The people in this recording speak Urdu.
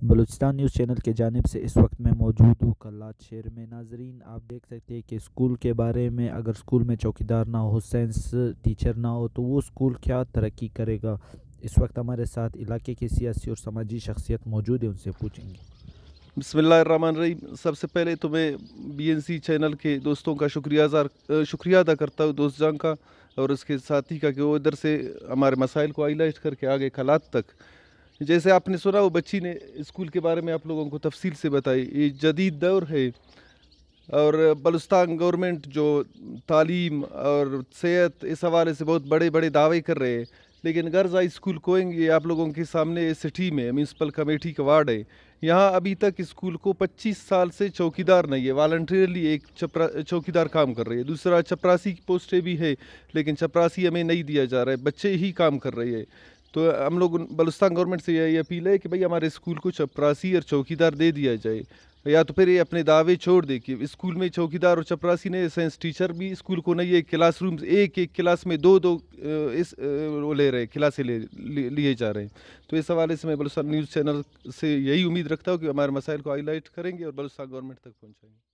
بلوچستان نیوز چینل کی جانب سے اس وقت میں موجود ہوں کلات شہر میں۔ ناظرین، آپ دیکھ سکتے ہیں کہ اسکول کے بارے میں، اگر اسکول میں چوکیدار نہ ہو، سائنس ٹیچر نہ ہو تو وہ اسکول کیا ترقی کرے گا۔ اس وقت ہمارے ساتھ علاقے کی سیاسی اور سماجی شخصیت موجود ہے، ان سے پوچھیں گے۔ بسم اللہ الرحمن الرحیم۔ سب سے پہلے تو میں بی این سی چینل کے دوستوں کا شکریہ ادا کرتا ہوں، دوست جان کا اور اس کے ساتھی کا، کہ وہ ادھر سے ہمارے مسائل کو ہائی لائٹ کر کے آگے کلات تک، جیسے آپ نے سنا وہ بچی نے اسکول کے بارے میں آپ لوگوں کو تفصیل سے بتائی۔ یہ جدید دور ہے اور بلوچستان گورنمنٹ جو تعلیم اور صحت اس حوالے سے بہت بڑے بڑے دعوے کر رہے ہیں، لیکن غرض اسکول کوئنگ یہ آپ لوگوں کے سامنے سٹی میں میونسپل کمیٹی کا وارڈ ہے، یہاں ابھی تک اسکول کو 25 سال سے چوکیدار نہیں ہے۔ والنٹیرلی ایک چوکیدار کام کر رہی ہے، دوسرا چپراسی کی پوسٹیں بھی ہے لیکن چپراسی ہمیں نہیں دیا جا رہا ہے، بچے ہی کام کر رہے ہیں۔ تو ہم لوگ بلوچستان گورنمنٹ سے یہ اپیل ہے کہ بھئی ہمارے اسکول کو چپراسی اور چوکیدار دے دیا جائے، یا تو پھر یہ اپنے دعوے چھوڑ دے کہ اسکول میں چوکیدار اور چپراسی نہیں، سائنس ٹیچر بھی اسکول کو نہیں ہے، کلاس روم ایک کلاس میں دو وہ لے رہے کلاسیں لیے جا رہے ہیں۔ تو اس حوالے سے میں بلوچستان نیوز چینل سے یہی امید رکھتا ہوں کہ ہمارے مسائل کو ہائی لائٹ کریں گے اور بلوچستان گورنمنٹ تک پہنچائیں گے۔